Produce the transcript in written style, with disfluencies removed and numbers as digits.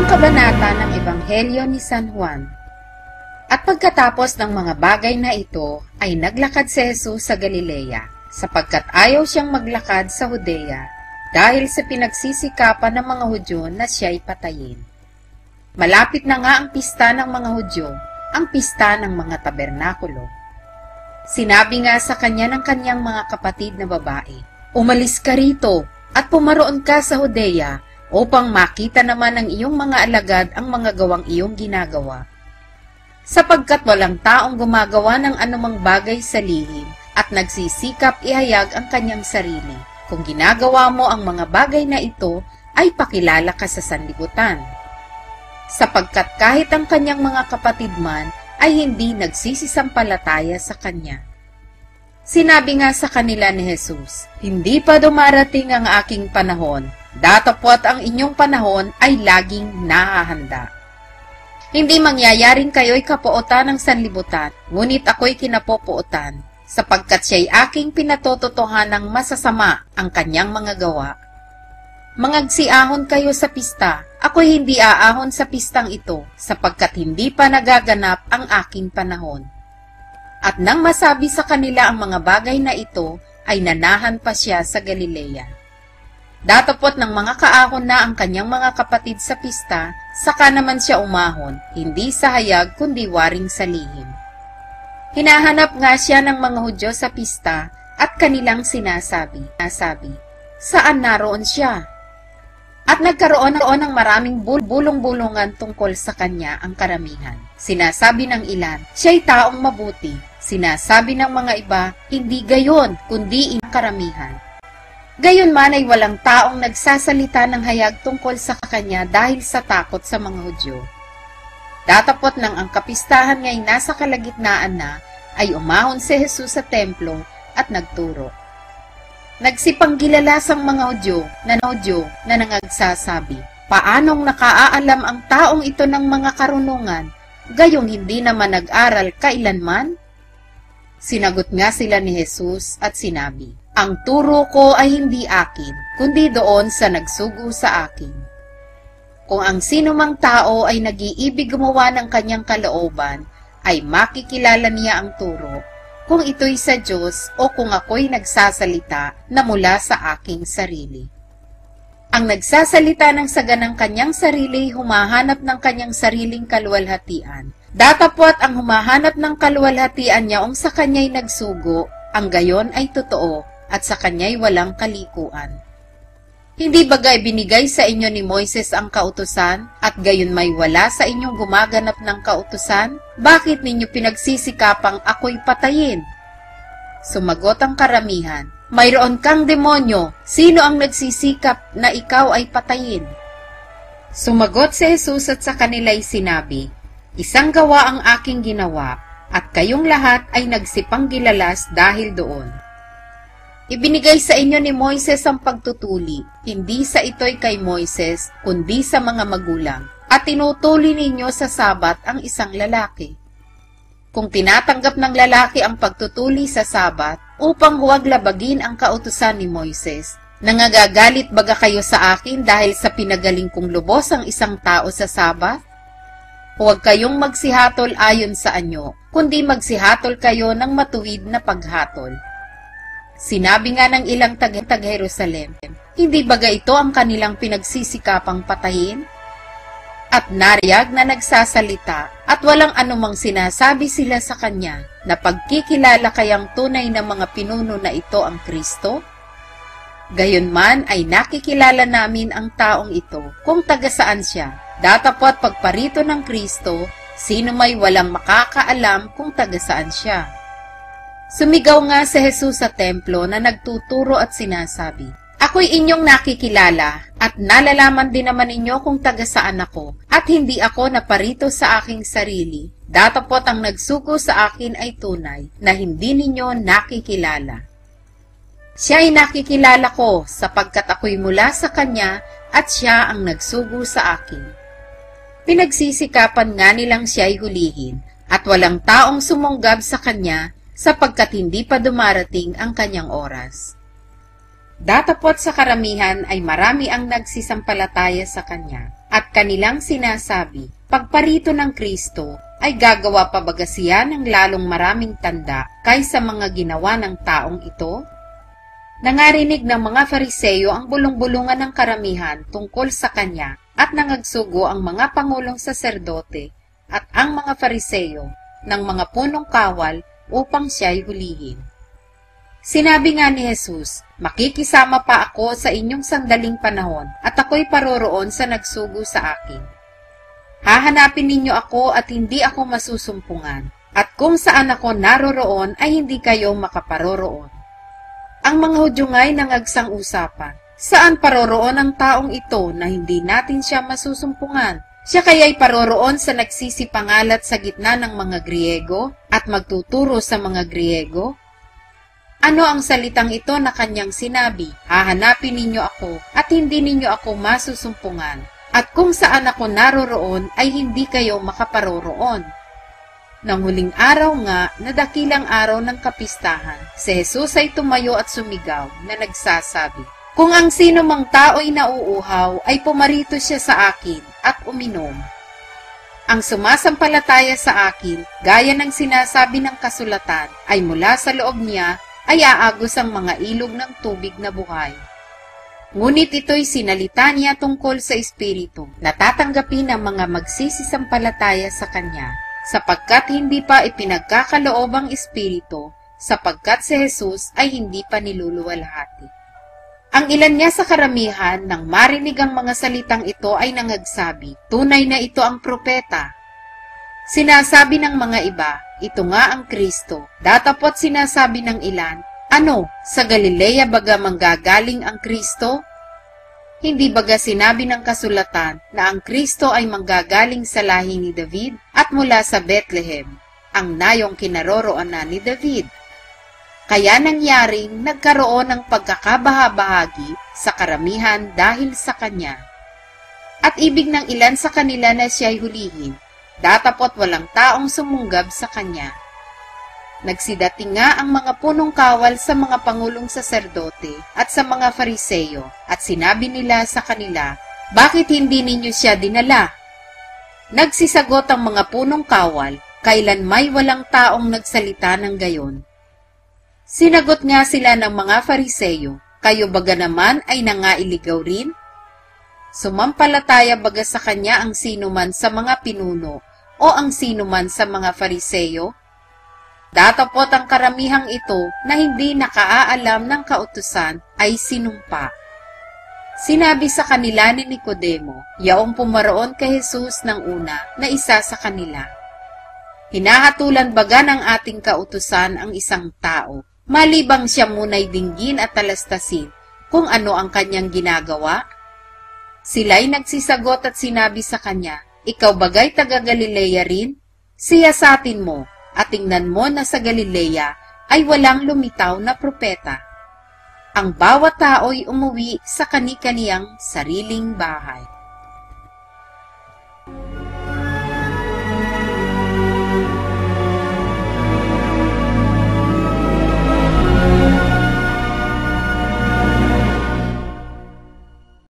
Ikatlong kabanata ng Ebanghelyo ni San Juan. At pagkatapos ng mga bagay na ito, ay naglakad si Jesus sa Galilea, sapagkat ayaw siyang maglakad sa Judea, dahil sa pinagsisikapan ng mga Hudyo na siya'y patayin. Malapit na nga ang pista ng mga Hudyo, ang pista ng mga tabernakulo. Sinabi nga sa kanya ng kanyang mga kapatid na babae, "Umalis ka rito, at pumaroon ka sa Judea, upang makita naman ng iyong mga alagad ang mga gawang iyong ginagawa. Sapagkat walang taong gumagawa ng anumang bagay sa lihim at nagsisikap ihayag ang kanyang sarili. Kung ginagawa mo ang mga bagay na ito, ay pakilala ka sa sanlibutan. Sapagkat kahit ang kanyang mga kapatid man ay hindi nagsisisampalataya sa kanya." Sinabi nga sa kanila ni Jesus, "Hindi pa dumarating ang aking panahon, datapwat ang inyong panahon ay laging nahahanda. Hindi mangyayaring kayo'y kapuotan ng sanlibutan, ngunit ako'y kinapopuotan, sapagkat siya'y aking pinatototohanang masasama ang kanyang mga gawa. Mangagsiahon kayo sa pista, ako'y hindi aahon sa pistang ito, sapagkat hindi pa nagaganap ang aking panahon." At nang masabi sa kanila ang mga bagay na ito, ay nanahan pa siya sa Galilea. Datapot ng mga kaahon na ang kanyang mga kapatid sa pista, saka naman siya umahon, hindi sa hayag kundi waring sa lihim. Hinahanap nga siya ng mga Hudyo sa pista at kanilang sinasabi, "Saan naroon siya?" At nagkaroon ng maraming bulong-bulungan tungkol sa kanya ang karamihan. Sinasabi ng ilan, "Siya'y taong mabuti." Sinasabi ng mga iba, "Hindi gayon, kundi ang karamihan." Gayon man ay walang taong nagsasalita ng hayag tungkol sa kanya dahil sa takot sa mga Hudyo. Datapot nang ang kapistahan nga'y nasa kalagitnaan na, ay umahon si Jesus sa templo at nagturo. Nagsipanggilalas ang mga Hudyo na nangagsasabi, "Paanong nakaaalam ang taong ito ng mga karunungan, gayong hindi naman nag-aral kailanman?" Sinagot nga sila ni Jesus at sinabi, "Ang turo ko ay hindi akin, kundi doon sa nagsugo sa akin. Kung ang sinumang tao ay nag-iibig gumawa ng kanyang kalooban, ay makikilala niya ang turo, kung ito'y sa Diyos o kung ako'y nagsasalita na mula sa aking sarili. Ang nagsasalita ng saganang kanyang sarili, humahanap ng kanyang sariling kaluwalhatian. Datapwat ang humahanap ng kaluwalhatian niya sa kanya'y nagsugo, ang gayon ay totoo, at sa kanya'y walang kalikuan. Hindi bagay binigay sa inyo ni Moises ang kautusan, at gayon may wala sa inyong gumaganap ng kautusan? Bakit ninyo pinagsisikapang ako'y patayin?" Sumagot ang karamihan, "Mayroon kang demonyo, sino ang nagsisikap na ikaw ay patayin?" Sumagot si Jesus at sa kanila'y sinabi, "Isang gawa ang aking ginawa, at kayong lahat ay nagsipanggilalas dahil doon. Ibinigay sa inyo ni Moises ang pagtutuli, hindi sa ito'y kay Moises, kundi sa mga magulang, at tinutuli ninyo sa Sabat ang isang lalaki. Kung tinatanggap ng lalaki ang pagtutuli sa Sabat, upang huwag labagin ang kautusan ni Moises, nangagagalit baga kayo sa akin dahil sa pinagaling kong lubos ang isang tao sa Sabat? Huwag kayong magsihatol ayon sa anyo, kundi magsihatol kayo ng matuwid na paghatol." Sinabi nga ng ilang taga-Jerusalem, "Hindi baga ito ang kanilang pinagsisikapang patayin?" At nariyag na nagsasalita, at walang anumang sinasabi sila sa kanya, na pagkikilala kayang tunay na mga pinuno na ito ang Kristo? Gayunman ay nakikilala namin ang taong ito, kung taga saan siya. Datapwat pagparito ng Kristo, sino may walang makakaalam kung taga saan siya. Sumigaw nga si Jesus sa templo na nagtuturo at sinasabi, "Ako'y inyong nakikilala, at nalalaman din naman ninyo kung taga saan ako, at hindi ako naparito sa aking sarili. Datapwat ang nagsugo sa akin ay tunay, na hindi ninyo nakikilala. Siya'y nakikilala ko, sapagkat ako'y mula sa kanya, at siya ang nagsugo sa akin." Pinagsisikapan nga nilang siya'y hulihin, at walang taong sumunggab sa kanya, sapagkat hindi pa dumarating ang kanyang oras. Datapwat sa karamihan ay marami ang nagsisampalataya sa kanya, At kanilang sinasabi, pagparito ng Kristo ay gagawa pa baga siya ng lalong maraming tanda kaysa mga ginawa ng taong ito? Nangarinig ng mga Fariseyo ang bulong-bulungan ng karamihan tungkol sa kanya at nangagsugo ang mga pangulong saserdote at ang mga Fariseyo ng mga punong kawal upang siya'y hulihin. Sinabi nga ni Jesus, makikisama pa ako sa inyong sandaling panahon at ako'y paroroon sa nagsugo sa akin. Hahanapin ninyo ako at hindi ako masusumpungan, at kung saan ako naroroon ay hindi kayo makaparoroon. Ang mga Hudyo nga'y nangagsang usapan, saan paroroon ang taong ito na hindi natin siya masusumpungan? Siya kaya'y paroroon sa nagsisipangalat sa gitna ng mga Griego at magtuturo sa mga Griego? Ano ang salitang ito na kanyang sinabi, hahanapin ninyo ako at hindi ninyo ako masusumpungan, at kung saan ako naroroon ay hindi kayo makaparoroon? Nang huling araw nga na dakilang araw ng kapistahan, si Jesus ay tumayo at sumigaw na nagsasabi, kung ang sino mang tao'y nauuhaw ay pumarito siya sa akin at uminom. Ang sumasampalataya sa akin, gaya ng sinasabi ng kasulatan, ay mula sa loob niya ay aagos ang mga ilog ng tubig na buhay. Ngunit ito'y sinalita niya tungkol sa Espiritu na tatanggapin ng mga magsisisampalataya sa Kanya, sapagkat hindi pa ipinagkakaloob ang Espiritu, sapagkat si Jesus ay hindi pa niluluwalhati. Ang ilan niya sa karamihan nang marinig ang mga salitang ito ay nangagsabi, tunay na ito ang propeta. Sinasabi ng mga iba, ito nga ang Kristo. Datapot sinasabi ng ilan, ano, sa Galilea baga manggagaling ang Kristo? Hindi baga sinabi ng kasulatan na ang Kristo ay manggagaling sa lahi ni David at mula sa Bethlehem, ang nayong kinaroroonan ni David? Kaya nangyaring nagkaroon ng pagkakabahabahagi sa karamihan dahil sa kanya. At ibig ng ilan sa kanila na siya'y hulihin, datapot walang taong sumunggab sa kanya. Nagsidating nga ang mga punong kawal sa mga pangulong saserdote at sa mga Fariseyo, at sinabi nila sa kanila, bakit hindi ninyo siya dinala? Nagsisagot ang mga punong kawal, kailan may walang taong nagsalita ng gayon. Sinagot nga sila ng mga Fariseyo, kayo baga naman ay nangailigaw rin? Sumampalataya baga sa kanya ang sinuman sa mga pinuno o ang sinuman sa mga Fariseyo? Datapot ang karamihang ito na hindi nakaaalam ng kautusan ay sinumpa. Sinabi sa kanila ni Nicodemo, yaong pumaroon kay Jesus ng una na isa sa kanila, hinahatulan baga ng ating kautusan ang isang tao, malibang siya muna'y dinggin at talastasin kung ano ang kanyang ginagawa? Sila'y nagsisagot at sinabi sa kanya, ikaw bagay taga Galilea rin? Siyasatin mo, at tingnan mo na sa Galilea ay walang lumitaw na propeta. Ang bawat tao'y umuwi sa kani-kaniyang sariling bahay.